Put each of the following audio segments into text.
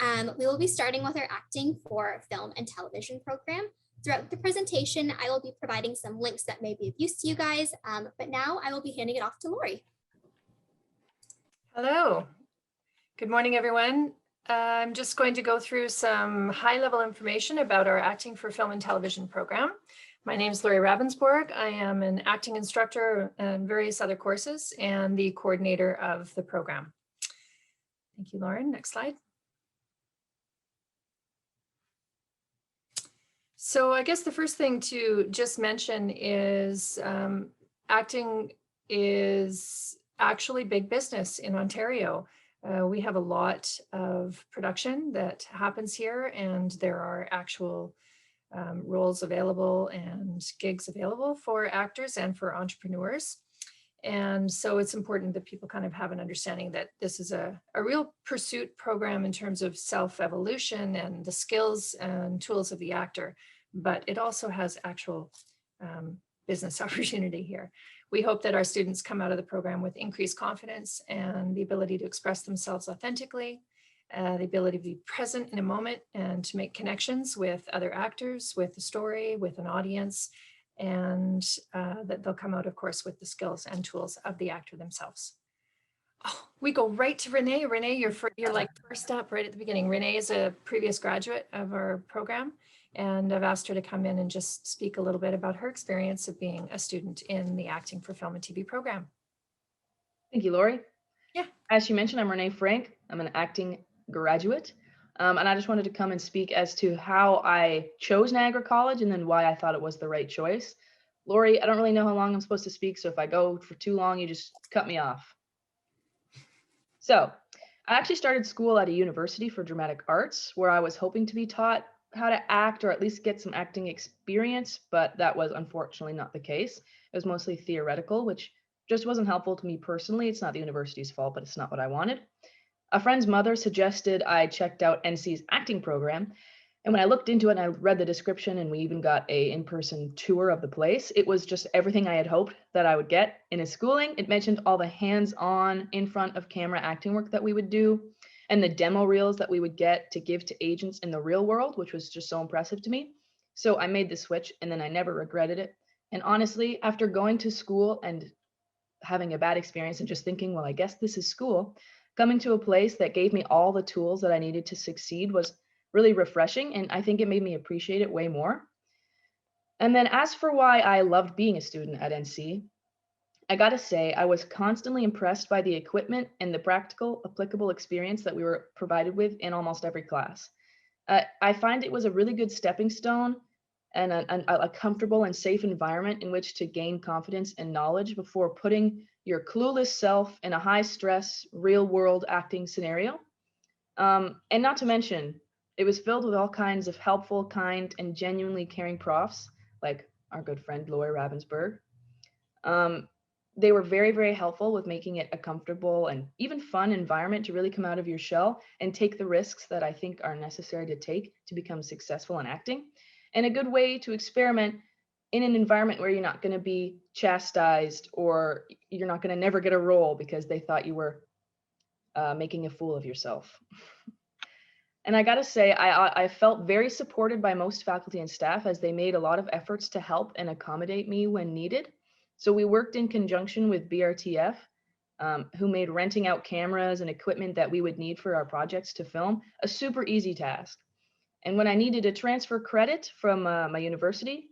We will be starting with our acting for film and television program. Throughout the presentation, I will be providing some links that may be of use to you guys, but now I will be handing it off to Lori. Hello. Good morning, everyone. I'm just going to go through some high-level information about our Acting for Film and Television program. My name is Lori Ravensborg. I am an acting instructor in various other courses and the coordinator of the program. Thank you, Lauren. Next slide. So I guess the first thing to just mention is acting is actually big business in Ontario. We have a lot of production that happens here, and there are actual roles available and gigs available for actors and for entrepreneurs. And so it's important that people kind of have an understanding that this is a real pursuit program in terms of self-evolution and the skills and tools of the actor, but it also has actual business opportunity here. We hope that our students come out of the program with increased confidence and the ability to express themselves authentically, the ability to be present in a moment and to make connections with other actors, with the story, with an audience, and that they'll come out, of course, with the skills and tools of the actor themselves. Oh, we go right to Renee. Renee, you're like first up right at the beginning. Renee is a previous graduate of our program, and I've asked her to come in and just speak a little bit about her experience of being a student in the Acting for Film and TV program. Thank you, Lori. Yeah. As you mentioned, I'm Renee Frank. I'm an acting graduate. And I just wanted to come and speak as to how I chose Niagara College and then why I thought it was the right choice. Lori, I don't really know how long I'm supposed to speak, so if I go for too long, you just cut me off. So I actually started school at a university for dramatic arts where I was hoping to be taught how to act or at least get some acting experience, but that was unfortunately not the case. It was mostly theoretical, which just wasn't helpful to me personally. It's not the university's fault, but it's not what I wanted. A friend's mother suggested I checked out NC's acting program. And when I looked into it and I read the description and we even got a in-person tour of the place, it was just everything I had hoped that I would get in a schooling. It mentioned all the hands-on in front of camera acting work that we would do and the demo reels that we would get to give to agents in the real world, which was just so impressive to me. So I made the switch and then I never regretted it. And honestly, after going to school and having a bad experience and just thinking, well, I guess this is school, coming to a place that gave me all the tools that I needed to succeed was really refreshing. And I think it made me appreciate it way more. And then as for why I loved being a student at NC, I gotta say, I was constantly impressed by the equipment and the practical, applicable experience that we were provided with in almost every class. I find it was a really good stepping stone and a comfortable and safe environment in which to gain confidence and knowledge before putting your clueless self in a high stress, real world acting scenario. And not to mention, it was filled with all kinds of helpful, kind, and genuinely caring profs, like our good friend Lori Ravensburg. They were very, very helpful with making it a comfortable and even fun environment to really come out of your shell and take the risks that I think are necessary to take to become successful in acting, and a good way to experiment in an environment where you're not going to be chastised or you're not going to never get a role because they thought you were making a fool of yourself. And I got to say, I felt very supported by most faculty and staff as they made a lot of efforts to help and accommodate me when needed. So we worked in conjunction with BRTF, who made renting out cameras and equipment that we would need for our projects to film a super easy task. And when I needed to transfer credit from my university,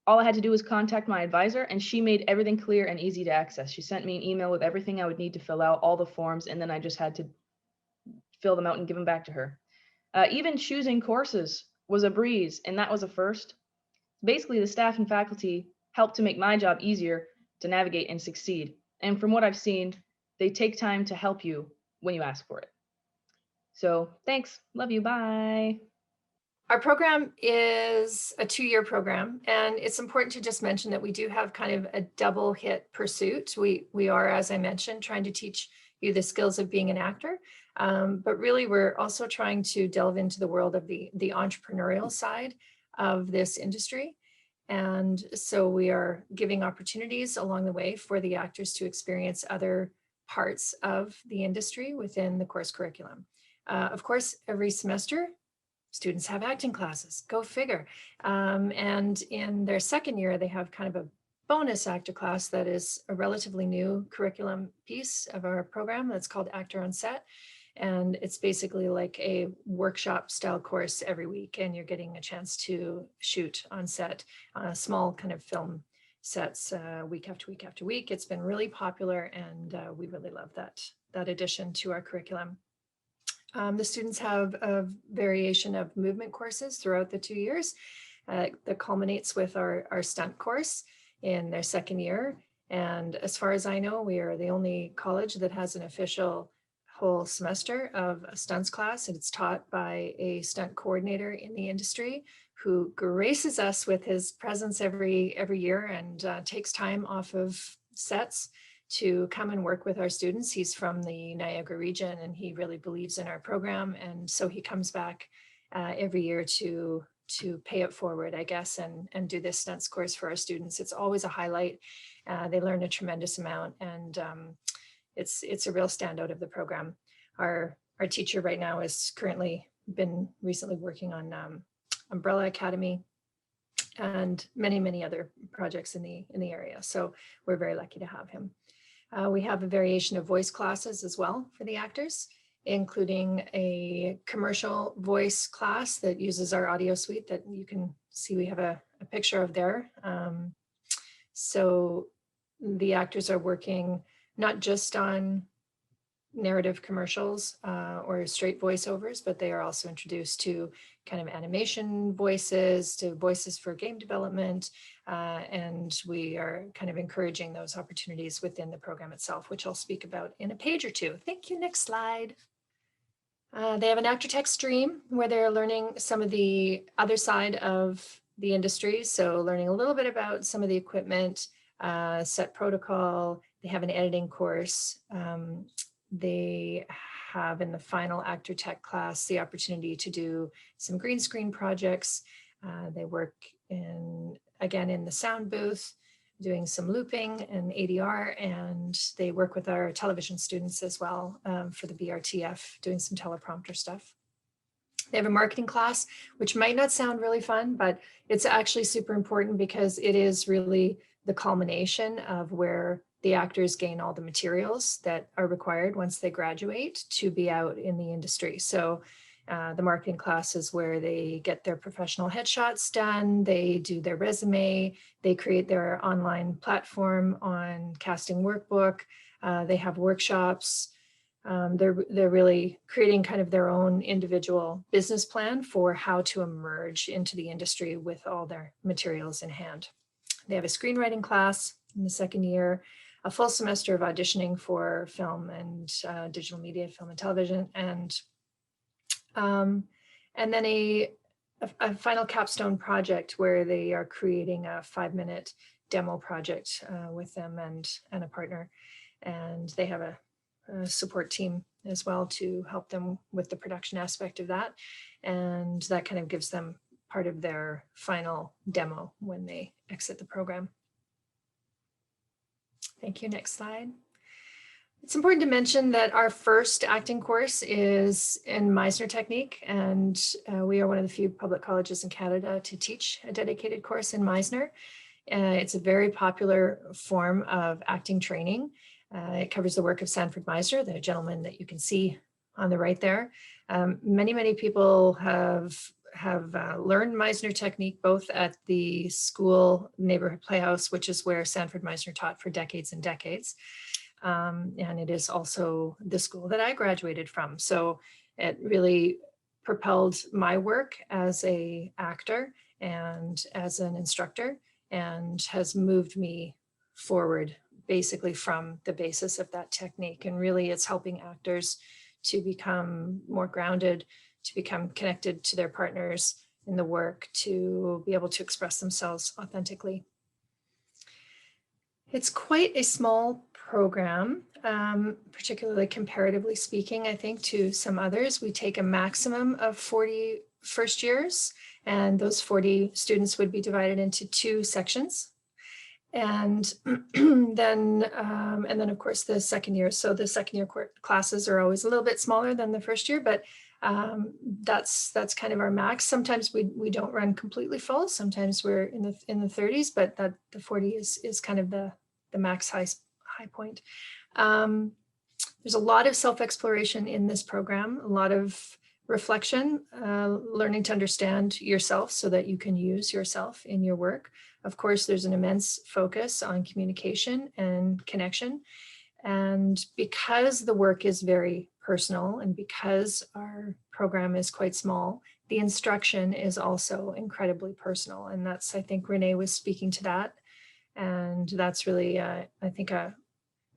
all I had to do was contact my advisor and she made everything clear and easy to access. She sent me an email with everything I would need to fill out, all the forms, and then I just had to fill them out and give them back to her. Even choosing courses was a breeze, and that was a first. Basically, the staff and faculty helped to make my job easier to navigate and succeed. And from what I've seen, they take time to help you when you ask for it. So thanks. Love you. Bye. Our program is a 2-year program, and it's important to just mention that we do have kind of a double hit pursuit. We are, as I mentioned, trying to teach you the skills of being an actor, but really we're also trying to delve into the world of the entrepreneurial side of this industry. And so we are giving opportunities along the way for the actors to experience other parts of the industry within the course curriculum. Of course, every semester, students have acting classes, go figure. And in their second year, they have kind of a bonus actor class that is a relatively new curriculum piece of our program that's called Actor on Set. And it's basically like a workshop style course every week, and you're getting a chance to shoot on set, small kind of film sets week after week after week. It's been really popular, and we really love that addition to our curriculum. The students have a variation of movement courses throughout the 2 years that culminates with our stunt course in their second year. And as far as I know, we are the only college that has an official whole semester of a stunts class, and it's taught by a stunt coordinator in the industry who graces us with his presence every year and takes time off of sets to come and work with our students. He's from the Niagara region, and he really believes in our program, and so he comes back every year to pay it forward, I guess, and do this stunts course for our students. It's always a highlight. They learn a tremendous amount, and it's a real standout of the program. Our teacher right now has currently been recently working on Umbrella Academy and many other projects in the area. So we're very lucky to have him. We have a variation of voice classes as well for the actors, including a commercial voice class that uses our audio suite that you can see we have a picture of there. So the actors are working not just on narrative commercials or straight voiceovers, but they are also introduced to kind of animation voices, to voices for game development. And we are kind of encouraging those opportunities within the program itself, which I'll speak about in a page or two. Thank you. Next slide. They have an actor tech stream where they're learning some of the other side of the industry. So learning a little bit about some of the equipment, set protocol. They have an editing course. They have in the final actor tech class the opportunity to do some green screen projects. They work again in the sound booth, doing some looping and ADR, and they work with our television students as well for the BRTF, doing some teleprompter stuff. They have a marketing class, which might not sound really fun, but it's actually super important because it is really the culmination of where the actors gain all the materials that are required once they graduate to be out in the industry. So the marketing class is where they get their professional headshots done, they do their resume, they create their online platform on casting workbook, they have workshops. They're really creating kind of their own individual business plan for how to emerge into the industry with all their materials in hand. They have a screenwriting class in the second year, a full semester of auditioning for film and digital media, film and television, and then a final capstone project where they are creating a 5-minute demo project with them and a partner. And they have a support team as well to help them with the production aspect of that. And that kind of gives them part of their final demo when they exit the program. Thank you. Next slide. It's important to mention that our first acting course is in Meisner technique, and we are one of the few public colleges in Canada to teach a dedicated course in Meisner. It's a very popular form of acting training. It covers the work of Sanford Meisner, the gentleman that you can see on the right there. Many people have learned Meisner technique both at the school neighborhood playhouse, which is where Sanford Meisner taught for decades and decades. And it is also the school that I graduated from. So it really propelled my work as an actor and as an instructor, and has moved me forward basically from the basis of that technique. And really it's helping actors to become more grounded, to become connected to their partners in the work, to be able to express themselves authentically. It's quite a small program, particularly comparatively speaking, I think, to some others. We take a maximum of 40 first years, and those 40 students would be divided into 2 sections. And then of course the second year. So the second year classes are always a little bit smaller than the first year, but that's kind of our max. Sometimes we don't run completely full. Sometimes we're in the 30s, but that the 40 is kind of the max high point. There's a lot of self-exploration in this program, a lot of reflection, learning to understand yourself so that you can use yourself in your work. Of course, there's an immense focus on communication and connection. And because the work is very personal and because our program is quite small, the instruction is also incredibly personal. And that's, I think Renee was speaking to that. And that's really, I think, an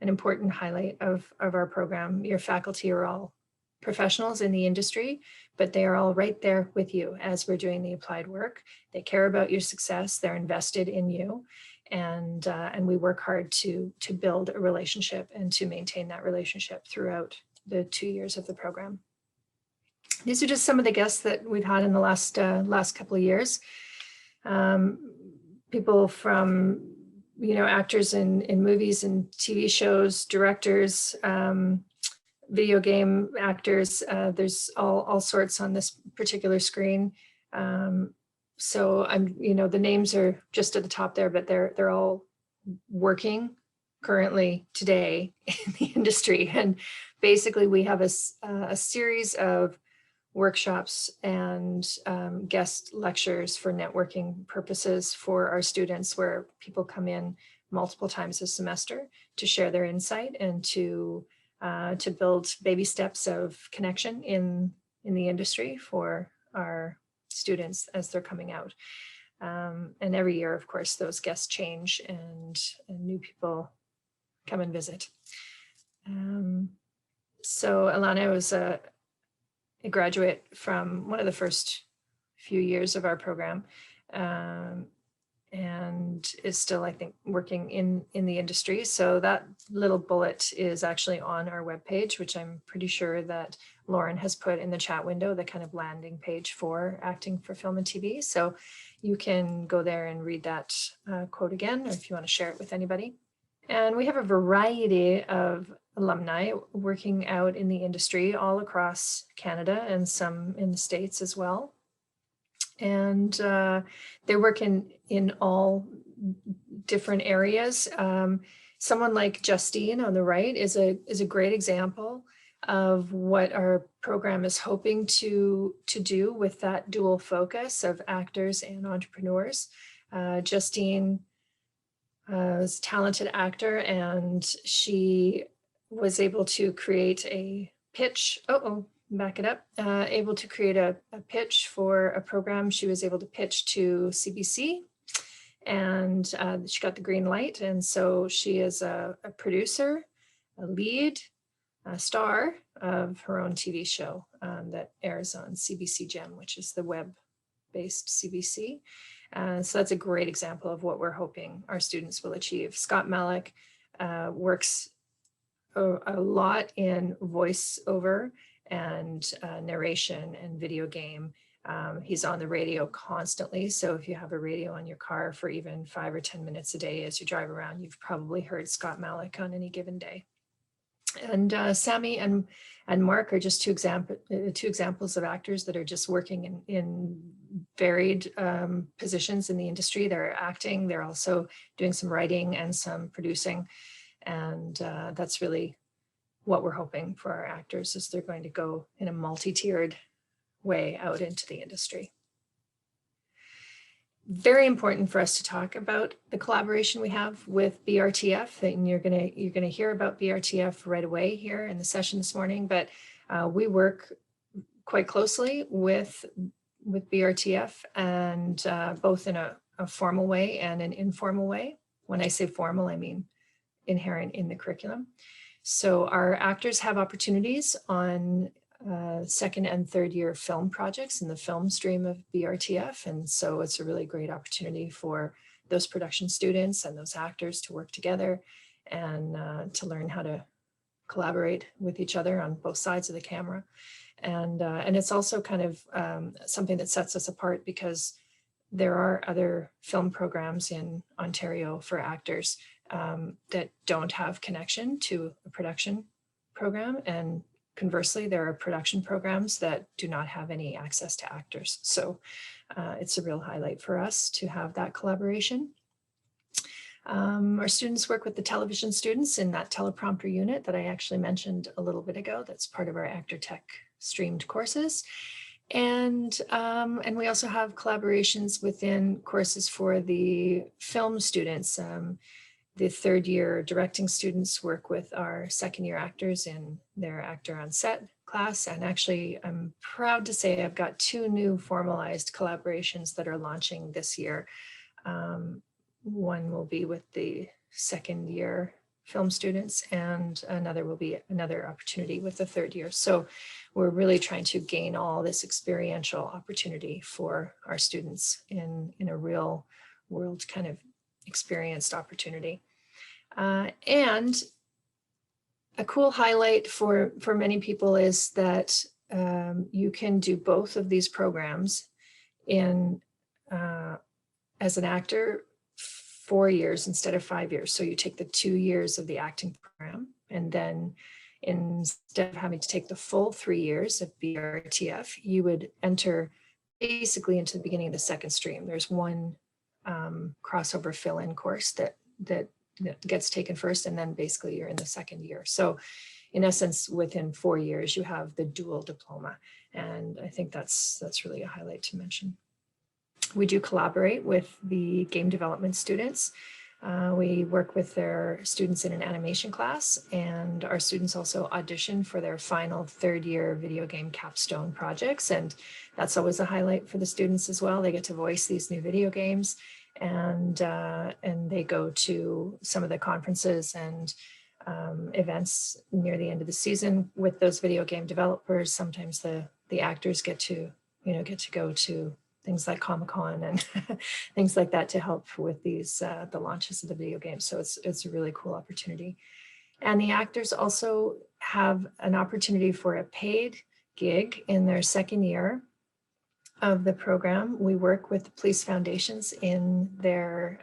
important highlight of our program. Your faculty are all professionals in the industry, but they are all right there with you as we're doing the applied work. They care about your success. They're invested in you. And we work hard to build a relationship and to maintain that relationship throughout the 2 years of the program. These are just some of the guests that we've had in the last couple of years. People from, actors in movies and TV shows, directors, video game actors. There's all sorts on this particular screen. So the names are just at the top there, but they're all working currently today in the industry. And basically we have a series of workshops and guest lectures for networking purposes for our students, where people come in multiple times a semester to share their insight and to build baby steps of connection in the industry for our students as they're coming out. And every year, of course, those guests change and new people come and visit. So Alana was a graduate from one of the first few years of our program, and is still, I think, working in the industry. So that little bullet is actually on our webpage, which I'm pretty sure that Lauren has put in the chat window, the kind of landing page for Acting for Film and TV. So you can go there and read that quote again, or if you want to share it with anybody. And we have a variety of alumni working out in the industry all across Canada and some in the States as well. And they work in all different areas. Someone like Justine on the right is a great example of what our program is hoping to do with that dual focus of actors and entrepreneurs. Justine is a talented actor, and she was able to create a pitch. Back it up. Able to create a pitch for a program she was able to pitch to CBC, and she got the green light. And so she is a producer, a lead, a star of her own TV show that airs on CBC Gem, which is the web-based CBC. So that's a great example of what we're hoping our students will achieve. Scott Malik works a lot in voiceover and narration and video game. He's on the radio constantly. So if you have a radio on your car for even 5 or 10 minutes a day as you drive around, you've probably heard Scott Malik on any given day. And Sammy and Mark are just two examples of actors that are just working in varied positions in the industry. They're acting, they're also doing some writing and some producing. And that's really what we're hoping for our actors, is they're going to go in a multi-tiered way out into the industry. Very important for us to talk about the collaboration we have with BRTF, and you're gonna hear about BRTF right away here in the session this morning. But we work quite closely with BRTF, and both in a formal way and an informal way. When I say formal, I mean inherent in the curriculum. So our actors have opportunities on second and third year film projects in the film stream of BRTF. And so it's a really great opportunity for those production students and those actors to work together and to learn how to collaborate with each other on both sides of the camera. And it's also kind of something that sets us apart, because there are other film programs in Ontario for actors that don't have connection to a production program. And conversely, there are production programs that do not have any access to actors. So it's a real highlight for us to have that collaboration. Our students work with the television students in that teleprompter unit that I actually mentioned a little bit ago. That's part of our Actor Tech streamed courses. And we also have collaborations within courses for the film students. The third year directing students work with our second year actors in their actor on set class. And actually, I'm proud to say I've got 2 new formalized collaborations that are launching this year. One will be with the second year film students, and another will be another opportunity with the third year. So we're really trying to gain all this experiential opportunity for our students in a real world kind of experienced opportunity. And a cool highlight for many people is that you can do both of these programs in as an actor 4 years instead of 5 years. So you take the 2 years of the acting program, and then instead of having to take the full 3 years of BRTF, you would enter basically into the beginning of the second stream. There's one crossover fill-in course that gets taken first, and then basically you're in the second year. So in essence, within 4 years, you have the dual diploma. And I think that's really a highlight to mention. We do collaborate with the game development students. We work with their students in an animation class, and our students also audition for their final third year video game capstone projects. And that's always a highlight for the students as well. They get to voice these new video games, and they go to some of the conferences and events near the end of the season with those video game developers. Sometimes the actors get to go to things like Comic-Con and things like that to help with these the launches of the video games. So it's a really cool opportunity. And the actors also have an opportunity for a paid gig in their second year of the program. We work with the police foundations in their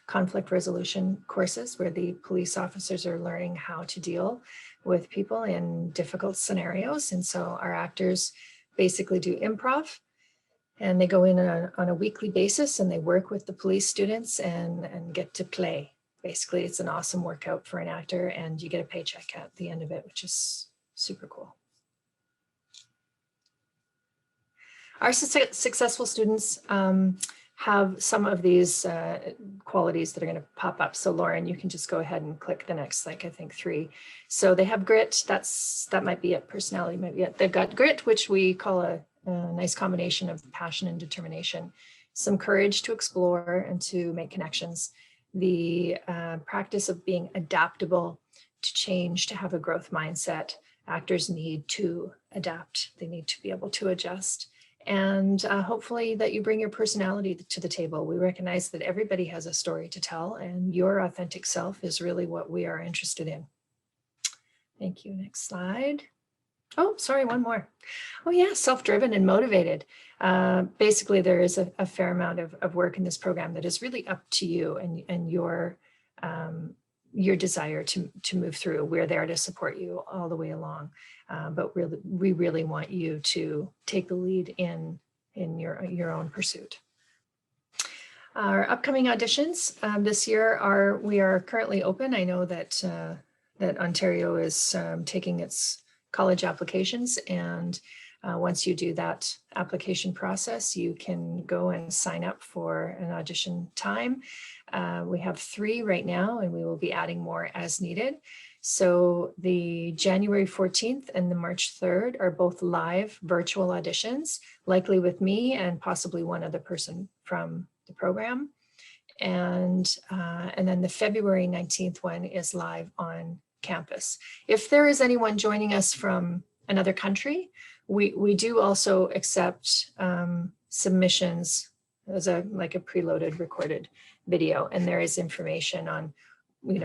conflict resolution courses, where the police officers are learning how to deal with people in difficult scenarios. And so our actors basically do improv, and they go in on a weekly basis, and they work with the police students and get to play. Basically, it's an awesome workout for an actor, and you get a paycheck at the end of it, which is super cool. Our successful students have some of these qualities that are going to pop up. So Lauren, you can just go ahead and click the next, I think 3. So they have grit. That might be it. Personality might be it. They've got grit, which we call a nice combination of passion and determination. Some courage to explore and to make connections. The practice of being adaptable to change, to have a growth mindset. Actors need to adapt. They need to be able to adjust. And hopefully that you bring your personality to the table. We recognize that everybody has a story to tell, and your authentic self is really what we are interested in. Thank you. Next slide. Oh, sorry, one more. Oh yeah, self-driven and motivated. Basically, there is a fair amount of work in this program that is really up to you and your desire to move through. We're there to support you all the way along. But we really want you to take the lead in your own pursuit. Our upcoming auditions this year we are currently open. I know that Ontario is taking its college applications, and once you do that application process, you can go and sign up for an audition time. We have 3 right now, and we will be adding more as needed. So the January 14th and the March 3rd are both live virtual auditions, likely with me and possibly one other person from the program. And then the February 19th one is live on campus. If there is anyone joining us from another country, we do also accept submissions as a preloaded recorded video, and there is information on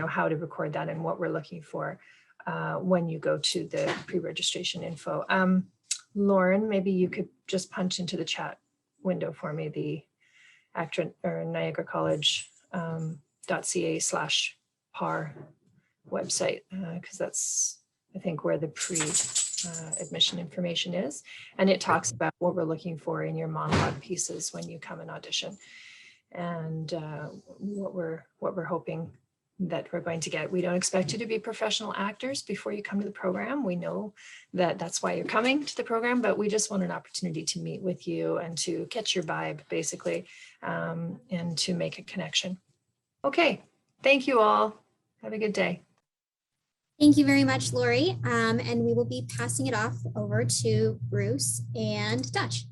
how to record that and what we're looking for when you go to the pre-registration info. Lauren, maybe you could just punch into the chat window for me Niagara College .ca/PAR website, because that's, I think, where the admission information is. And it talks about what we're looking for in your monologue pieces when you come and audition, and what we're hoping that we're going to get. We don't expect you to be professional actors before you come to the program. We know that that's why you're coming to the program, but we just want an opportunity to meet with you and to catch your vibe, basically, and to make a connection. Okay, thank you all. Have a good day. Thank you very much, Lori. And we will be passing it off over to Bruce and Dutch.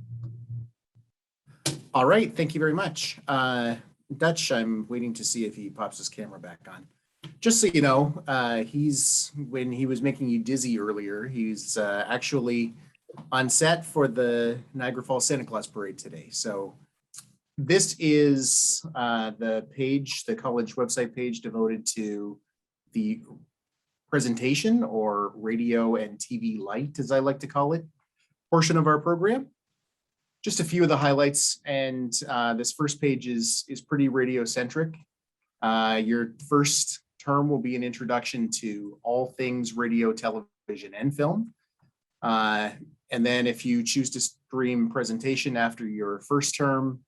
All right, thank you very much. Dutch, I'm waiting to see if he pops his camera back on. Just so you know, when he was making you dizzy earlier, he's actually on set for the Niagara Falls Santa Claus Parade today. So this is the page, the college website page devoted to the presentation, or radio and TV light, as I like to call it, portion of our program. Just a few of the highlights, and this first page is pretty radio centric. Your first term will be an introduction to all things radio, television, and film. And then if you choose to stream presentation after your first term,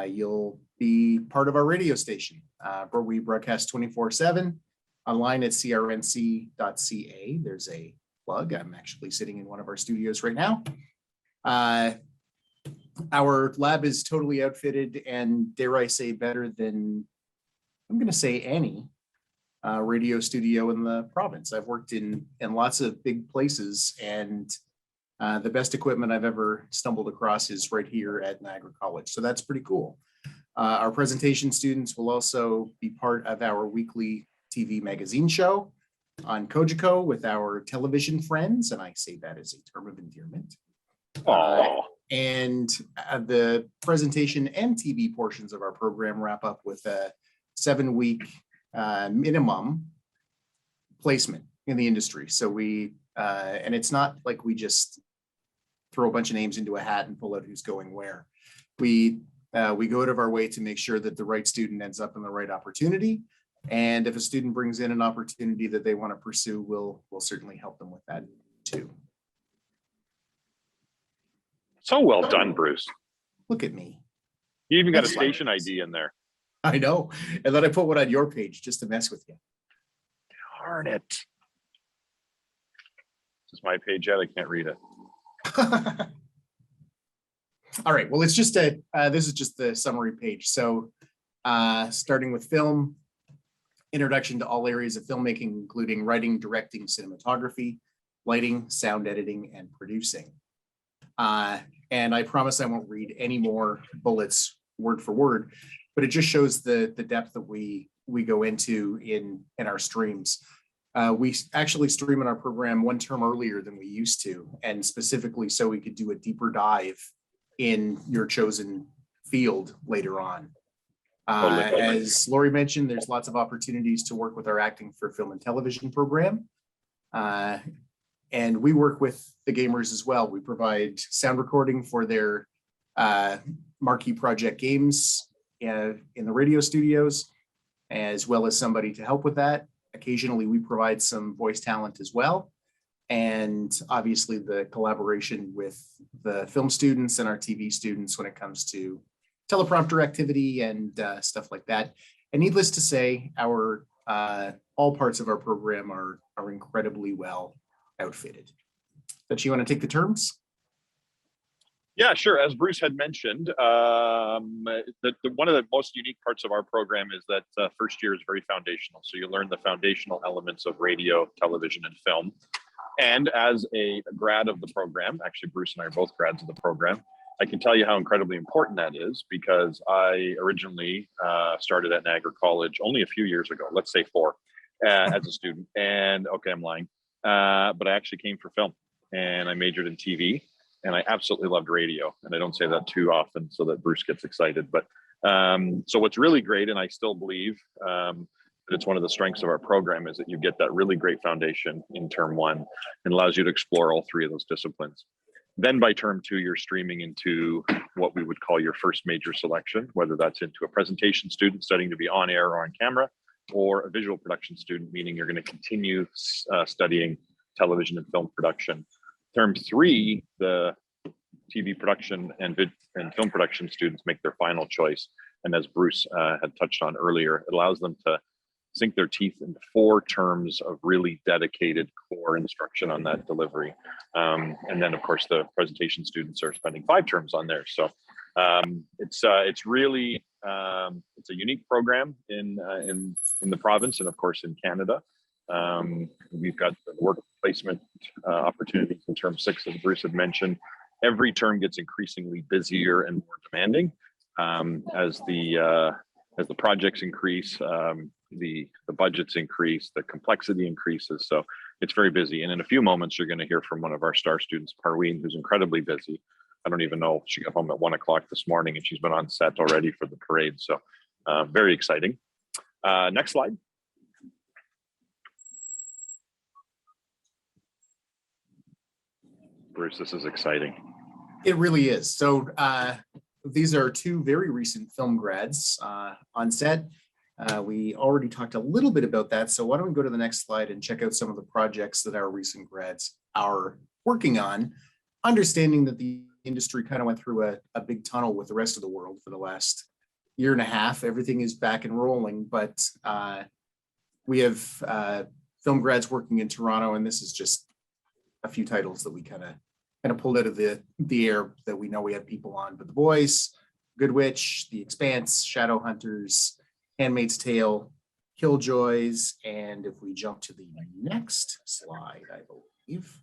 you'll be part of our radio station, where we broadcast 24/7 online at crnc.ca. There's a plug. I'm actually sitting in one of our studios right now. Our lab is totally outfitted, and dare I say, better than, I'm going to say, any radio studio in the province. I've worked in lots of big places, and the best equipment I've ever stumbled across is right here at Niagara College. So that's pretty cool. Our presentation students will also be part of our weekly TV magazine show on Kojiko with our television friends, and I say that as a term of endearment. And the presentation and TV portions of our program wrap up with a 7-week minimum placement in the industry. So we, and it's not like we just throw a bunch of names into a hat and pull out who's going where. We go out of our way to make sure that the right student ends up in the right opportunity. And if a student brings in an opportunity that they want to pursue, we'll certainly help them with that too. So well done, Bruce. Look at me. You even got a station ID in there. I know. And then I put one on your page just to mess with you. Darn it. This is my page yet. I can't read it. All right. Well, it's just this is just the summary page. So starting with film, introduction to all areas of filmmaking, including writing, directing, cinematography, lighting, sound editing, and producing. And I promise I won't read any more bullets word for word, but it just shows the depth that we go into in our streams. We actually stream in our program one term earlier than we used to, and specifically so we could do a deeper dive in your chosen field later on. As Lori mentioned, there's lots of opportunities to work with our Acting for Film and Television program. And we work with the gamers as well. We provide sound recording for their marquee project games in the radio studios, as well as somebody to help with that. Occasionally, we provide some voice talent as well. And obviously the collaboration with the film students and our TV students when it comes to teleprompter activity and stuff like that. And needless to say, our all parts of our program are incredibly well outfitted. But you want to take the terms? Yeah, sure. As Bruce had mentioned, one of the most unique parts of our program is that first year is very foundational. So you learn the foundational elements of radio, television, and film. And as a grad of the program, actually Bruce and I are both grads of the program, I can tell you how incredibly important that is, because I originally started at Niagara College only a few years ago, let's say 4, as a student. And okay, I'm lying. But I actually came for film, and I majored in TV, and I absolutely loved radio. And I don't say that too often so that Bruce gets excited. But so what's really great, and I still believe that it's one of the strengths of our program, is that you get that really great foundation in term 1 and allows you to explore all 3 of those disciplines. Then by term 2, you're streaming into what we would call your first major selection, whether that's into a presentation student studying to be on air or on camera, or a visual production student, meaning you're going to continue studying television and film production. Term 3, the TV production and film production students make their final choice. And as Bruce had touched on earlier, it allows them to sink their teeth into 4 terms of really dedicated core instruction on that delivery. And then of course the presentation students are spending 5 terms on there. So it's really, it's a unique program in the province and of course in Canada. We've got the work placement opportunities in term 6, as Bruce had mentioned. Every term gets increasingly busier and more demanding as the projects increase, the budgets increase, the complexity increases. So it's very busy. And in a few moments, you're going to hear from one of our star students, Parween, who's incredibly busy. I don't even know, she got home at 1 o'clock this morning and she's been on set already for the parade. So very exciting. Next slide. Bruce, this is exciting. It really is. So these are 2 very recent film grads on set. We already talked a little bit about that. So why don't we go to the next slide and check out some of the projects that our recent grads are working on, understanding that the industry kind of went through a big tunnel with the rest of the world for the last year and a half. Everything is back and rolling, but we have film grads working in Toronto, and this is just a few titles that we kind of pulled out of the air that we know we have people on. But The Boys, Good Witch, The Expanse, Shadowhunters, Handmaid's Tale, Killjoys, and if we jump to the next slide, I believe,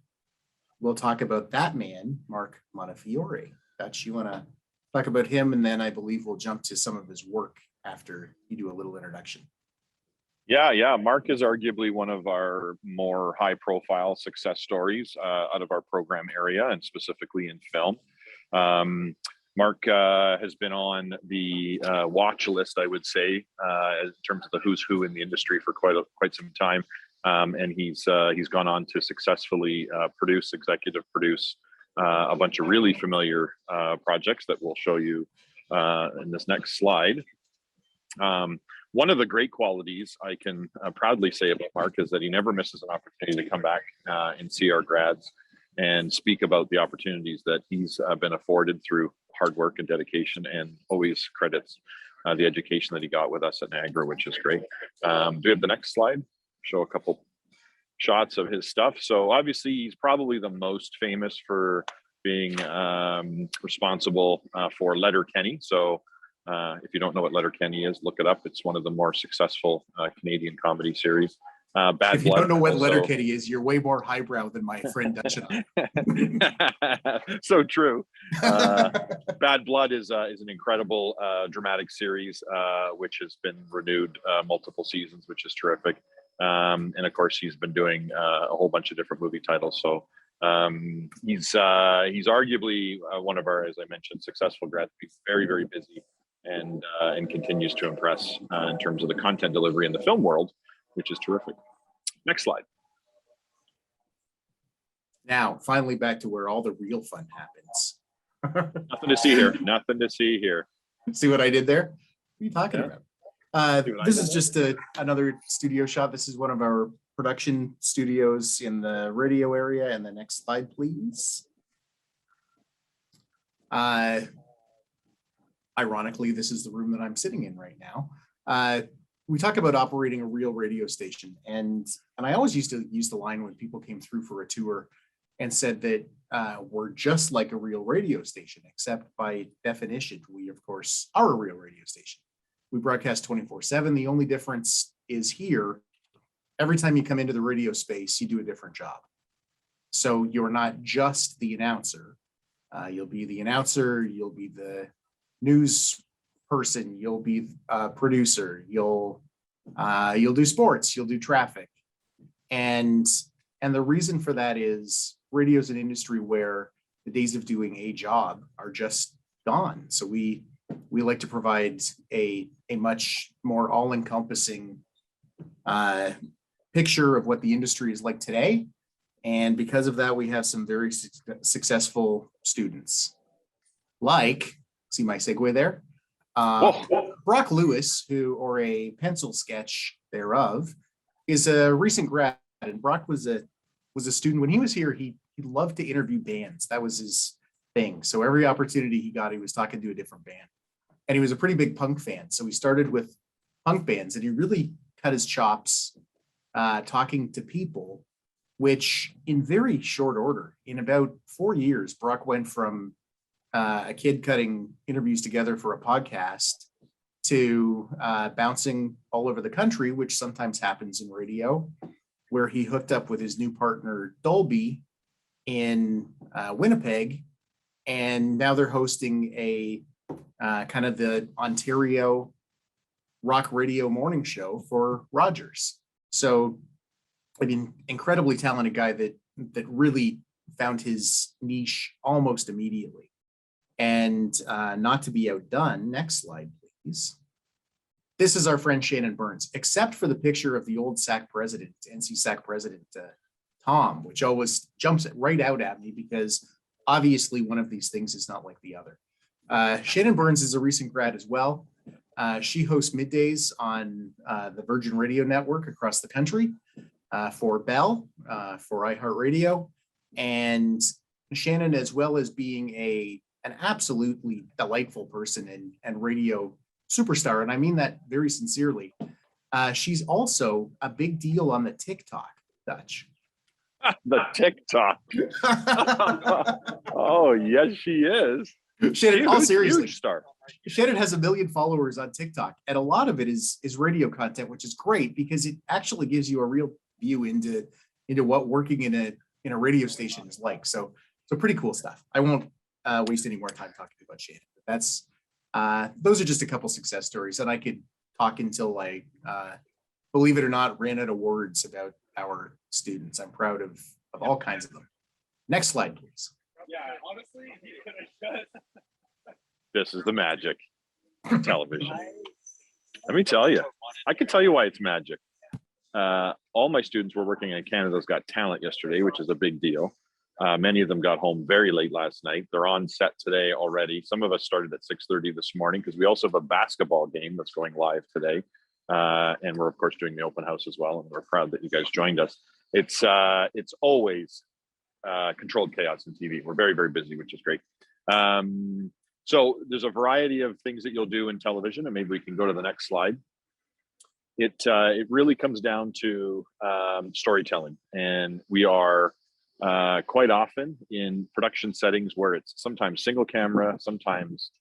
we'll talk about that man, Mark Montefiore. Dutch, you want to talk about him, and then I believe we'll jump to some of his work after you do a little introduction. Yeah. Mark is arguably one of our more high-profile success stories out of our program area, and specifically in film. Mark has been on the watch list, I would say, in terms of the who's who in the industry for quite some time, and he's gone on to successfully executive produce a bunch of really familiar projects that we'll show you in this next slide. One of the great qualities I can proudly say about Mark is that he never misses an opportunity to come back and see our grads and speak about the opportunities that he's been afforded through hard work and dedication, and always credits the education that he got with us at Niagara, which is great. Do we have the next slide? Show a couple shots of his stuff. So obviously he's probably the most famous for being responsible for Letterkenny. So if you don't know what Letterkenny is, look it up. It's one of the more successful Canadian comedy series. Bad if you Blood don't know what also... Letterkenny is, you're way more highbrow than my friend Dutch and I. So true. Bad Blood is an incredible dramatic series, which has been renewed multiple seasons, which is terrific. And of course, he's been doing a whole bunch of different movie titles. So he's arguably one of our, as I mentioned, successful grads. He's very, very busy and continues to impress in terms of the content delivery in the film world, which is terrific. Next slide. Now, finally back to where all the real fun happens. Nothing to see here. Nothing to see here. See what I did there? What are you talking about? This is did? just another studio shot. This is one of our production studios in the radio area. And the next slide, please. Ironically, this is the room that I'm sitting in right now. We talk about operating a real radio station, and I always used to use the line when people came through for a tour and said that we're just like a real radio station, except by definition, we of course are a real radio station. We broadcast 24/7. The only difference is here, every time you come into the radio space, you do a different job. So you're not just the announcer. You'll be the announcer, you'll be the news person, you'll be a producer, you'll do sports, you'll do traffic. And the reason for that is radio is an industry where the days of doing a job are just gone. So we like to provide a much more all-encompassing picture of what the industry is like today, And because of that, we have some very successful students. Like, see my segue there? Brock Lewis, or a pencil sketch thereof, is a recent grad. And Brock was a student when he was here. He loved to interview bands. That was his thing. So every opportunity he got, he was talking to a different band. And he was a pretty big punk fan. So he started with punk bands, and he really cut his chops talking to people, which in very short order, in about 4 years, Brock went from a kid cutting interviews together for a podcast to bouncing all over the country, which sometimes happens in radio, where he hooked up with his new partner, Dolby, in Winnipeg. And now they're hosting a kind of the Ontario rock radio morning show for Rogers. So, I mean, incredibly talented guy that really found his niche almost immediately. And not to be outdone, next slide, please. This is our friend Shannon Burns, except for the picture of the old SAC president, NC SAC president, Tom, which always jumps right out at me because obviously one of these things is not like the other. Shannon Burns is a recent grad as well. She hosts middays on the Virgin Radio Network across the country for Bell, for iHeartRadio. And Shannon, as well as being an absolutely delightful person and radio superstar, and I mean that very sincerely, she's also a big deal on the TikTok, Dutch. The TikTok. Oh, yes, she is. Shannon, all seriously, huge star. Shannon has 1 million followers on TikTok, and a lot of it is radio content, which is great because it actually gives you a real view into what working in a radio station is like. So pretty cool stuff. I won't waste any more time talking about Shannon. But that's those are just a couple success stories, and I could talk until I, believe it or not, ran out of words about our students. I'm proud of all kinds of them. Next slide, please. Yeah, honestly, this is the magic of television. Let me tell you, I can tell you why it's magic. All my students were working on Canada's Got Talent yesterday, which is a big deal. Many of them got home very late last night. They're on set today already. Some of us started at 6:30 this morning because we also have a basketball game that's going live today. And we're of course doing the open house as well. And we're proud that you guys joined us. It's always controlled chaos in TV. We're very, very busy, which is great. So there's a variety of things that you'll do in television, and maybe we can go to the next slide. It really comes down to storytelling, and we are quite often in production settings where it's sometimes single camera, sometimes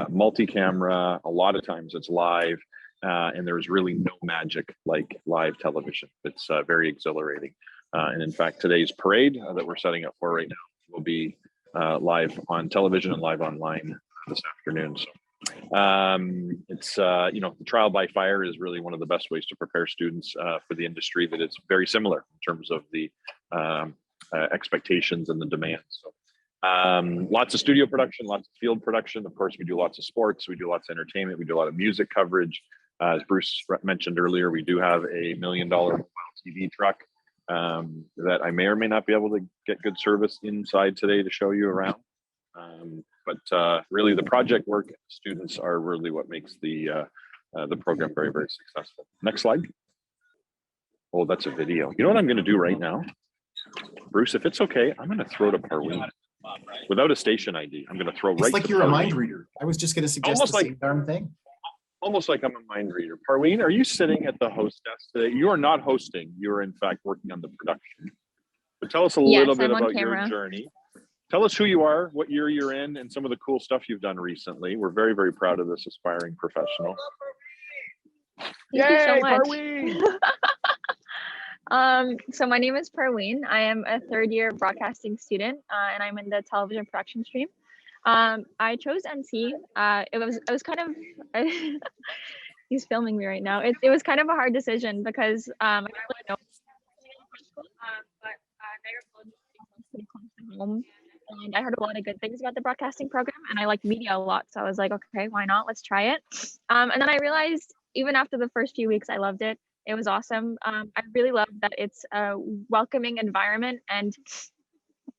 multi-camera, a lot of times it's live, and there's really no magic like live television. It's very exhilarating. And in fact, today's parade that we're setting up for right now will be live on television and live online this afternoon. So it's the trial by fire is really one of the best ways to prepare students for the industry that is very similar in terms of the expectations and the demands. So lots of studio production, lots of field production. Of course, we do lots of sports, we do lots of entertainment, we do a lot of music coverage. As Bruce mentioned earlier, we do have a $1 million mobile TV truck that I may or may not be able to get good service inside today to show you around. But really the project work students are really what makes the program very, very successful. Next slide. Oh, that's a video. You know what I'm going to do right now? Bruce, if it's okay, I'm going to throw to Parween. Without a station ID, I'm going to throw right to It's like you're a Parween. mind reader. I was just going to suggest Almost the like- same darn thing. Almost like I'm a mind reader. Parween, are you sitting at the host desk today? You are not hosting. You are in fact working on the production. But tell us a little bit about your journey. Tell us who you are, what year you're in, and some of the cool stuff you've done recently. We're very, very proud of this aspiring professional. Thank you so Yay, much. Parween! So my name is Parween. I am a third-year broadcasting student, and I'm in the television production stream. I chose NC. It was kind of he's filming me right now. It was kind of a hard decision because I don't really know. But Niagara College is pretty close to home, and I heard a lot of good things about the broadcasting program, and I like media a lot. So I was like, okay, why not? Let's try it. And then I realized even after the first few weeks, I loved it. It was awesome. I really love that it's a welcoming environment, and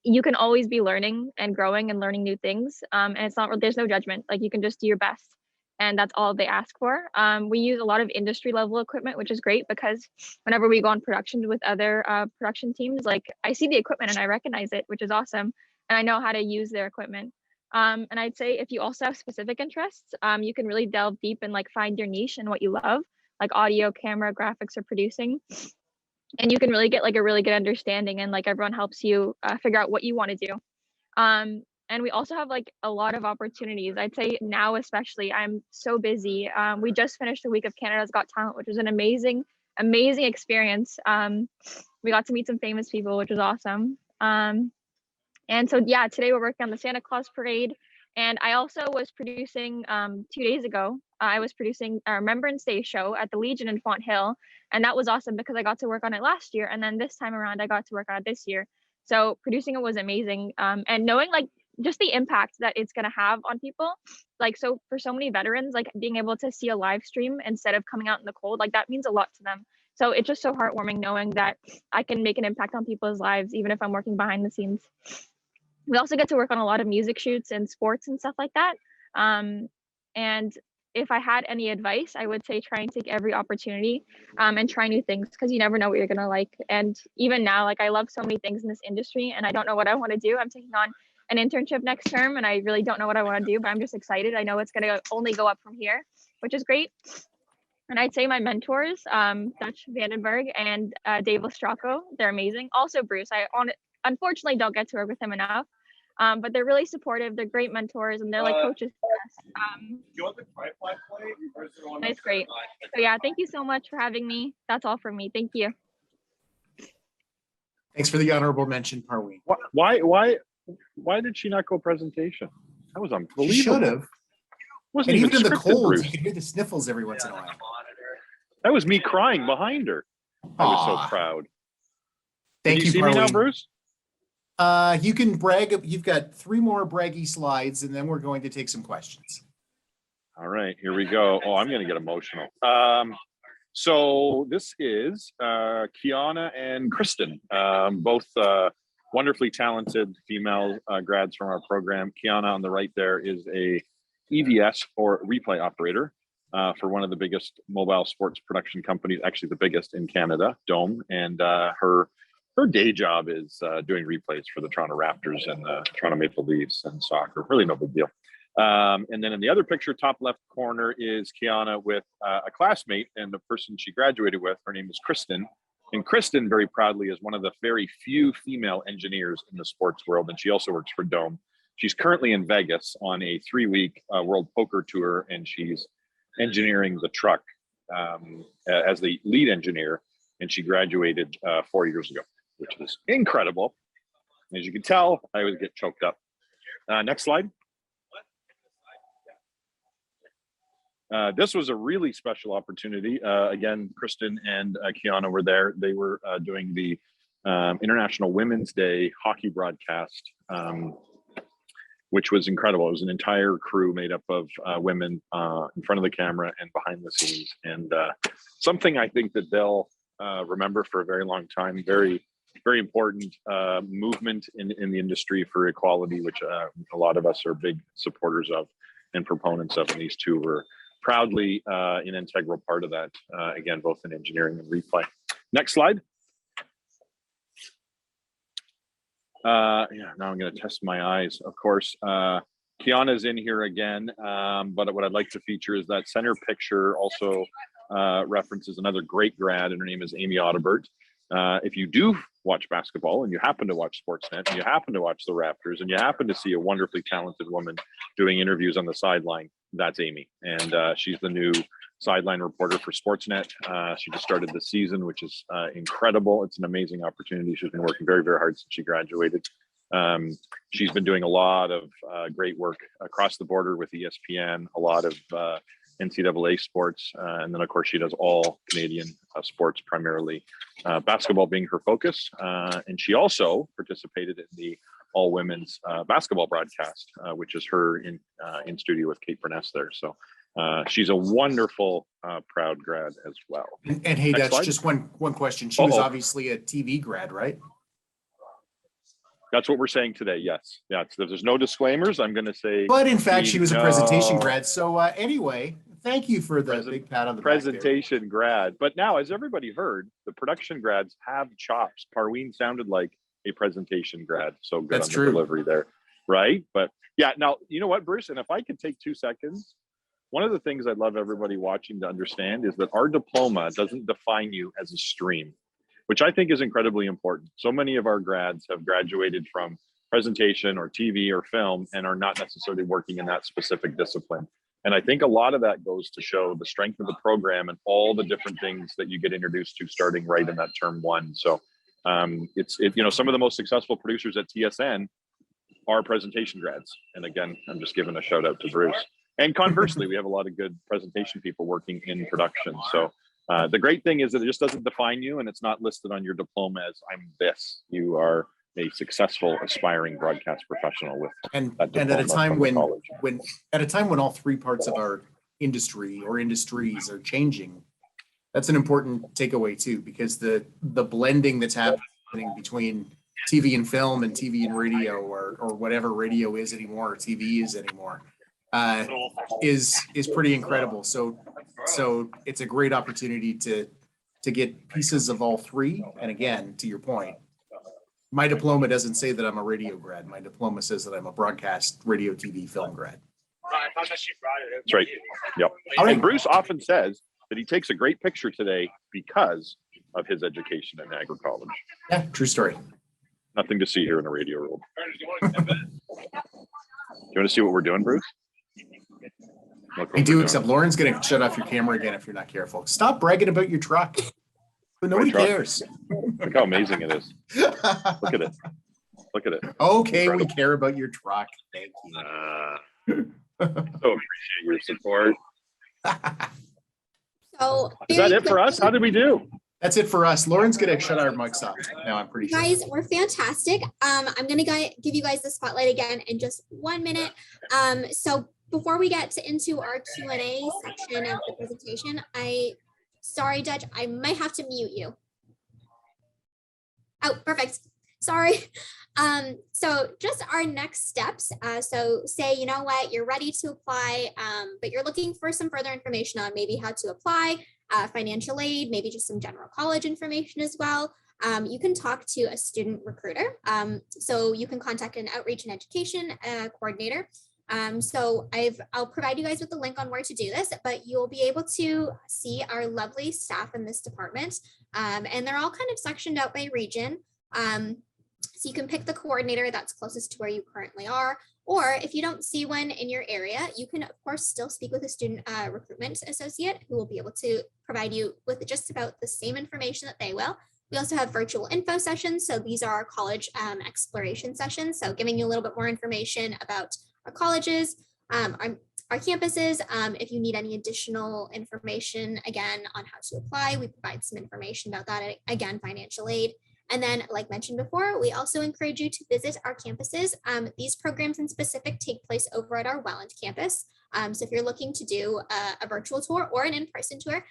you can always be learning and growing and learning new things. And it's not, there's no judgment. Like, you can just do your best, and that's all they ask for. We use a lot of industry level equipment, which is great, because whenever we go on production with other production teams, like, I see the equipment and I recognize it, which is awesome. And I know how to use their equipment. And I'd say if you also have specific interests, you can really delve deep and like find your niche and what you love, like audio, camera, graphics, or producing. And you can really get like a really good understanding, and like everyone helps you figure out what you want to do. And we also have like a lot of opportunities. I'd say now, especially, I'm so busy. We just finished the week of Canada's Got Talent, which was an amazing experience. We got to meet some famous people, which was awesome. And so, yeah, today we're working on the Santa Claus parade. And I also was producing 2 days ago, I was producing a Remembrance Day show at the Legion in Font Hill. And that was awesome because I got to work on it last year. And then this time around, I got to work on it this year. So producing it was amazing. And knowing like just the impact that it's going to have on people. Like, so for so many veterans, like being able to see a live stream instead of coming out in the cold, like that means a lot to them. So it's just so heartwarming knowing that I can make an impact on people's lives, even if I'm working behind the scenes. We also get to work on a lot of music shoots and sports and stuff like that. And if I had any advice, I would say try and take every opportunity and try new things, because you never know what you're gonna like. And even now, like, I love so many things in this industry and I don't know what I want to do. I'm taking on an internship next term and I really don't know what I want to do, but I'm just excited. I know it's gonna only go up from here, which is great. And I'd say my mentors, Dutch Vandenberg and Dave Lestracco, they're amazing. Also Bruce, unfortunately don't get to work with him enough. But they're really supportive. They're great mentors, and they're like coaches for us. Do you want the tripod plate, or is there one? It's great. So yeah, thank you so much for having me. That's all from me. Thank you. Thanks for the honorable mention, Parween. Why did she not go presentation? That was unbelievable. She should have. Wasn't And even in the scripted, cold, Bruce. you could hear the sniffles every once in a while. That was me crying behind her. I was so proud. Thank Can you, see me now, Parween. Bruce? You can brag. You've got 3 more braggy slides, and then we're going to take some questions. All right, here we go. Oh, I'm going to get emotional. So this is Kiana and Kristen, both wonderfully talented female grads from our program. Kiana on the right there is a EVS or replay operator for one of the biggest mobile sports production companies, actually the biggest in Canada, Dome, and her day job is doing replays for the Toronto Raptors and the Toronto Maple Leafs and soccer. Really no big deal. And then in the other picture, top left corner, is Kiana with a classmate and the person she graduated with. Her name is Kristen. And Kristen, very proudly, is one of the very few female engineers in the sports world. And she also works for Dome. She's currently in Vegas on a 3-week World Poker Tour, and she's engineering the truck as the lead engineer. And she graduated 4 years ago, which is incredible. As you can tell, I always get choked up. Next slide. This was a really special opportunity. Again, Kristen and Kiana were there. They were doing the International Women's Day hockey broadcast, which was incredible. It was an entire crew made up of women in front of the camera and behind the scenes. And something I think that they'll remember for a very long time. Very, very important movement in the industry for equality, which a lot of us are big supporters of and proponents of. And these two were proudly an integral part of that, again, both in engineering and replay. Next slide. Yeah, now I'm going to test my eyes. Of course, Kiana's in here again, but what I'd like to feature is that center picture also references another great grad, and her name is Amy Audibert. If you do watch basketball and you happen to watch Sportsnet and you happen to watch the Raptors and you happen to see a wonderfully talented woman doing interviews on the sideline, that's Amy. And she's the new sideline reporter for Sportsnet. She just started the season, which is incredible. It's an amazing opportunity. She's been working very, very hard since she graduated. She's been doing a lot of great work across the border with ESPN, a lot of NCAA sports, and then of course she does all Canadian sports, primarily basketball being her focus. And she also participated in the all women's basketball broadcast, which is her in studio with Kate Burness there. So She's a wonderful, proud grad as well. And hey, Next Dutch, slide. just one question. She was Uh-oh. obviously a TV grad, right? That's what we're saying today. Yes. Yeah. There's no disclaimers. I'm going to say. But in fact, she was a presentation no. grad. So anyway, thank you for the big pat on the back there. Presentation grad. But now, as everybody heard, the production grads have chops. Parween sounded like a presentation grad. So good. That's on true. the delivery there. Right. But yeah, now, you know what, Bruce? And if I could take 2 seconds, one of the things I'd love everybody watching to understand is that our diploma doesn't define you as a stream, which I think is incredibly important. So many of our grads have graduated from presentation or TV or film and are not necessarily working in that specific discipline. And I think a lot of that goes to show the strength of the program and all the different things that you get introduced to starting right in that term 1. So you know, some of the most successful producers at TSN are presentation grads. And again, I'm just giving a shout out to Bruce. And conversely, we have a lot of good presentation people working in production. So the great thing is that it just doesn't define you, and it's not listed on your diploma as I'm this. You are a successful, aspiring broadcast professional with and that at a diploma time from the college. when all 3 parts of our industry or industries are changing, that's an important takeaway too, because the blending that's happening between TV and film and TV and radio or whatever radio is anymore or TV is anymore is pretty incredible. So it's a great opportunity to get pieces of all 3. And again, to your point, my diploma doesn't say that I'm a radio grad. My diploma says that I'm a broadcast radio, TV, film grad. That's right. Yep. All right. And Bruce often says that he takes a great picture today because of his education at Niagara College. Yeah, true story. Nothing to see here in a radio room. You want to see what we're doing, Bruce? I do, except Lauren's going to shut off your camera again if you're not careful. Stop bragging about your truck. But nobody cares. Look how amazing it is. Look at it. Look at it. Okay, Incredible. we care about your truck. Thank you. So appreciate your support. So Is that very it for us? quickly, How did we do? That's it for us. Lauren's going to shut our mics off now, I'm pretty sure. guys, we're fantastic. I'm going to give you guys the spotlight again in just 1 minute. So before we get into our Q&A section of the presentation, sorry, Dutch, I might have to mute you. Oh, perfect. Sorry. So just our next steps. So say, you know what, you're ready to apply, but you're looking for some further information on maybe how to apply, financial aid, maybe just some general college information as well. You can talk to a student recruiter. So you can contact an outreach and education coordinator. So I'll provide you guys with the link on where to do this, but you'll be able to see our lovely staff in this department. And they're all kind of sectioned out by region. So you can pick the coordinator that's closest to where you currently are, or if you don't see one in your area, you can of course still speak with a student recruitment associate who will be able to provide you with just about the same information that they will. We also have virtual info sessions. So these are our college exploration sessions. So giving you a little bit more information about our colleges, our campuses. If you need any additional information, again, on how to apply, we provide some information about that, again, financial aid. And then, like mentioned before, we also encourage you to visit our campuses. These programs in specific take place over at our Welland campus. So if you're looking to do a virtual tour or an in-person tour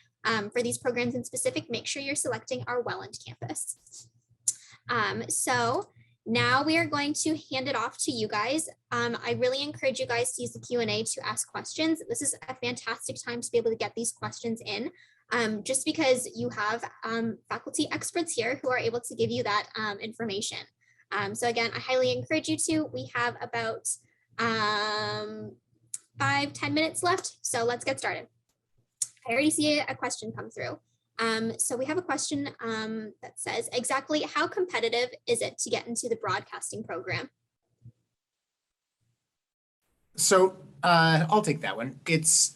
for these programs in specific, make sure you're selecting our Welland campus. So now we are going to hand it off to you guys. I really encourage you guys to use the Q&A to ask questions. This is a fantastic time to be able to get these questions in. Just because you have faculty experts here who are able to give you that information. So again, I highly encourage you to. We have about 5-10 minutes left, so let's get started. I already see a question come through. So we have a question that says, exactly how competitive is it to get into the broadcasting program? So I'll take that one. It's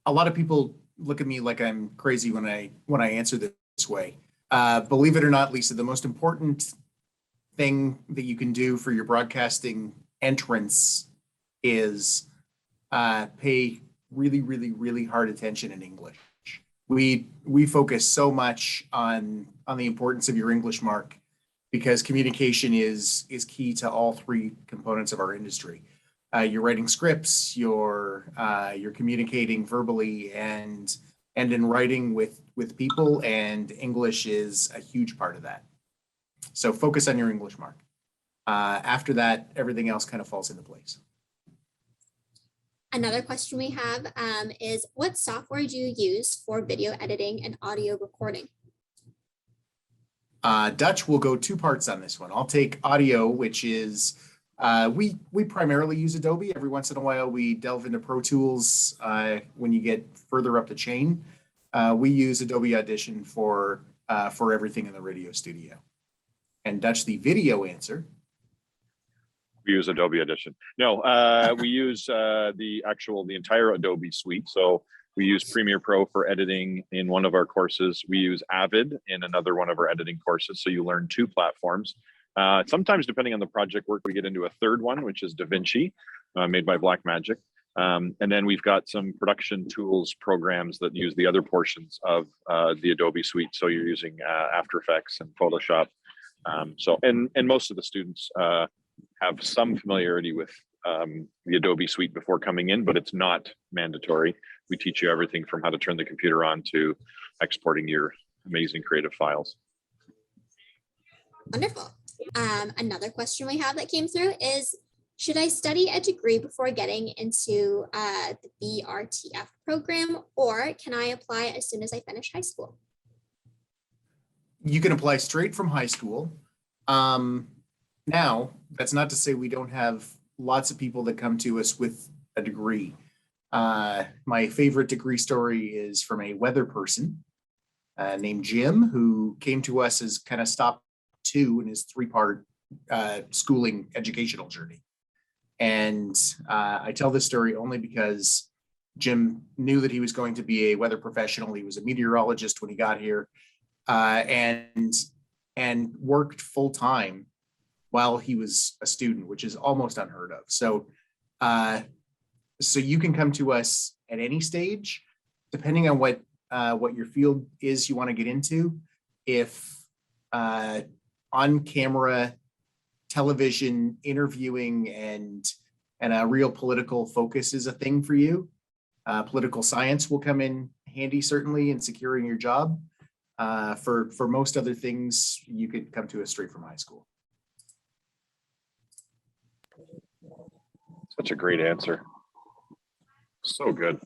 a lot of people look at me like I'm crazy when I answer this way. Believe it or not, Lisa, the most important thing that you can do for your broadcasting entrance is pay really, really, really hard attention in English. We focus so much on the importance of your English mark because communication is key to all 3 components of our industry. you're writing scripts, you're communicating verbally and in writing with people, and English is a huge part of that. So focus on your English mark. After that, everything else kind of falls into place. Another question we have is, what software do you use for video editing and audio recording? Dutch will go two parts on this one. I'll take audio, which is, we primarily use Adobe. Every once in a while, we delve into Pro Tools when you get further up the chain. We use Adobe Audition for everything in the radio studio. And Dutch, the video answer. We use Adobe Audition. No, we use the entire Adobe suite. So we use Premiere Pro for editing in one of our courses. We use Avid in another one of our editing courses. So you learn two platforms. Sometimes, depending on the project work, we get into a third one, which is DaVinci, made by Blackmagic. And then we've got some production tools programs that use the other portions of the Adobe suite. So you're using After Effects and Photoshop. And most of the students have some familiarity with the Adobe suite before coming in, but it's not mandatory. We teach you everything from how to turn the computer on to exporting your amazing creative files. Wonderful. Another question we have that came through is, should I study a degree before getting into the BRTF program, or can I apply as soon as I finish high school? You can apply straight from high school. Now, that's not to say we don't have lots of people that come to us with a degree. My favorite degree story is from a weather person named Jim, who came to us as kind of stop 2 in his 3-part schooling educational journey. And I tell this story only because Jim knew that he was going to be a weather professional. He was a meteorologist when he got here, and worked full time while he was a student, which is almost unheard of. So, so you can come to us at any stage, depending on what your field is you want to get into. If on camera, television, interviewing, and a real political focus is a thing for you, political science will come in handy, certainly, in securing your job. For most other things, you could come to us straight from high school. Such a great answer. So good.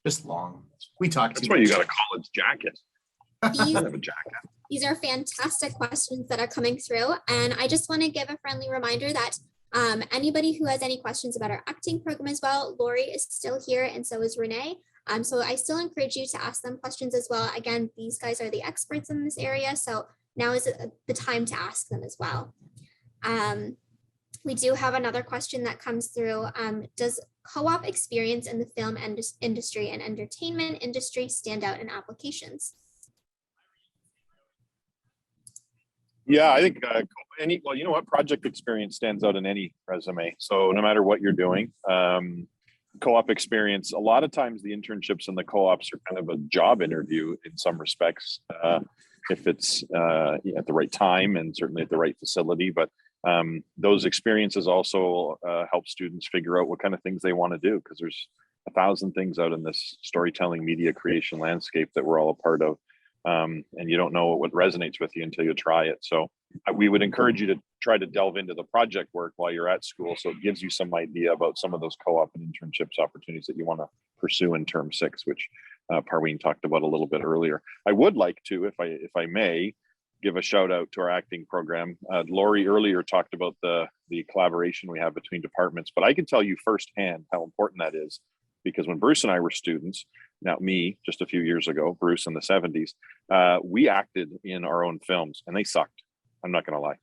Just long. We talked. That's why you got a college jacket. These, I have a jacket. these are fantastic questions that are coming through. And I just want to give a friendly reminder that anybody who has any questions about our acting program as well, Lori is still here, and so is Renee. So I still encourage you to ask them questions as well. Again, these guys are the experts in this area, so now is the time to ask them as well. We do have another question that comes through. Does co-op experience in the film industry and entertainment industry stand out in applications? Yeah, I think well, you know what, project experience stands out in any resume. So no matter what you're doing, co-op experience, a lot of times the internships and the co-ops are kind of a job interview in some respects, if it's at the right time and certainly at the right facility. But those experiences also help students figure out what kind of things they want to do, because there's 1,000 things out in this storytelling media creation landscape that we're all a part of. And you don't know what resonates with you until you try it. So we would encourage you to try to delve into the project work while you're at school, so it gives you some idea about some of those co-op and internships opportunities that you want to pursue in term 6, which Parween talked about a little bit earlier. I would like to, if I may, give a shout out to our acting program. Lori earlier talked about the collaboration we have between departments, but I can tell you firsthand how important that is, because when Bruce and I were students, now me, just a few years ago, Bruce in the 70s, we acted in our own films and they sucked. I'm not going to lie.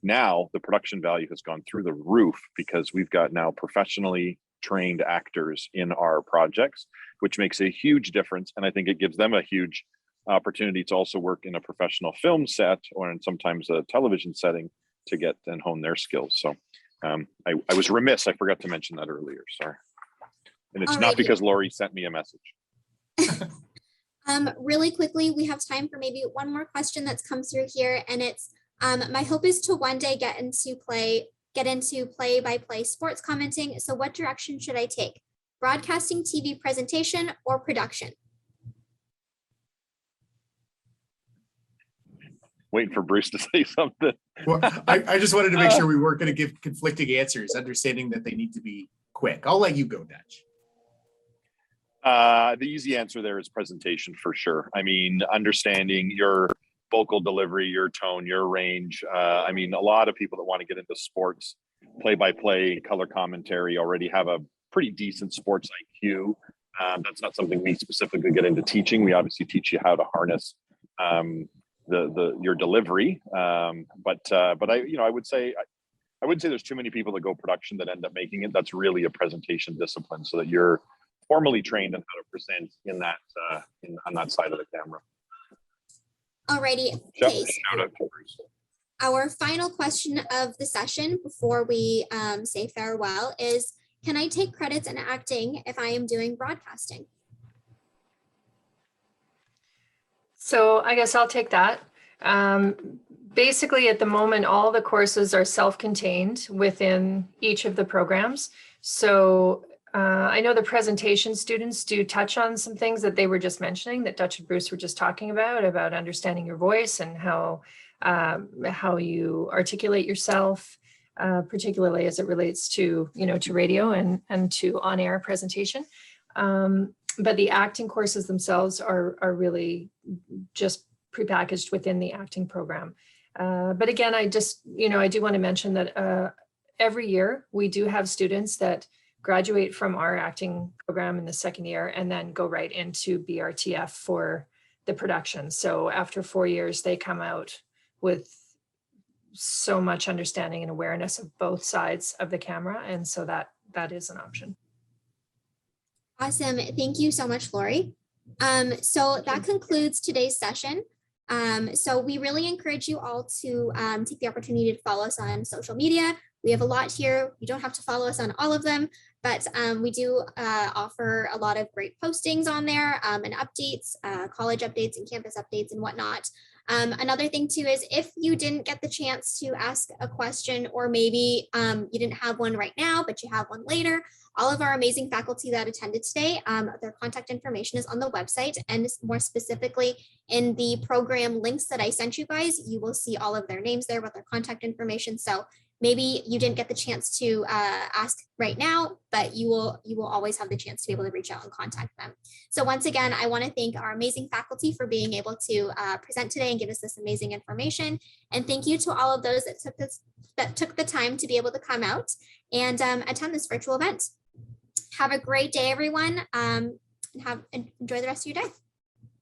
Now the production value has gone through the roof because we've got now professionally trained actors in our projects, which makes a huge difference. And I think it gives them a huge opportunity to also work in a professional film set or in sometimes a television setting to get and hone their skills. So I was remiss. I forgot to mention that earlier. Sorry. And it's not because Lori sent me a message. Really quickly, we have time for maybe one more question that's come through here, and it's my hope is to one day get into play get into play-by-play sports commenting. So what direction should I take? Broadcasting, TV presentation, or production? Waiting for Bruce to say something. Well, I just wanted to make sure we weren't going to give conflicting answers, understanding that they need to be quick. I'll let you go, Dutch. The easy answer there is presentation for sure. I mean, understanding your vocal delivery, your tone, your range. I mean, a lot of people that want to get into sports, play-by-play, color commentary already have a pretty decent sports IQ. That's not something we specifically get into teaching. We obviously teach you how to harness your delivery. But I would say I wouldn't say there's too many people that go production that end up making it. That's really a presentation discipline, so that you're formally trained on how to present on that side of the camera. Alrighty. Okay. Shout out to Bruce. Our final question of the session before we say farewell is, can I take credits in acting if I am doing broadcasting? So I guess I'll take that. Basically, at the moment, all the courses are self-contained within each of the programs. So I know the presentation students do touch on some things that they were just mentioning, that Dutch and Bruce were just talking about understanding your voice and how you articulate yourself, particularly as it relates to, to radio and to on-air presentation. But the acting courses themselves are really just prepackaged within the acting program. But again, I do want to mention that every year we do have students that graduate from our acting program in the second year and then go right into BRTF for the production. So after 4 years, they come out with so much understanding and awareness of both sides of the camera. And so that is an option. Awesome. Thank you so much, Lori. So that concludes today's session. So we really encourage you all to take the opportunity to follow us on social media. We have a lot here. You don't have to follow us on all of them, but we do offer a lot of great postings on there and updates, college updates and campus updates and whatnot. Another thing too is if you didn't get the chance to ask a question, or maybe you didn't have one right now, but you have one later, all of our amazing faculty that attended today, their contact information is on the website, and more specifically in the program links that I sent you guys, you will see all of their names there with their contact information. So maybe you didn't get the chance to ask right now, but you will always have the chance to be able to reach out and contact them. So once again, I want to thank our amazing faculty for being able to present today and give us this amazing information. And thank you to all of those that took the time to be able to come out and attend this virtual event. Have a great day, everyone. Enjoy the rest of your day.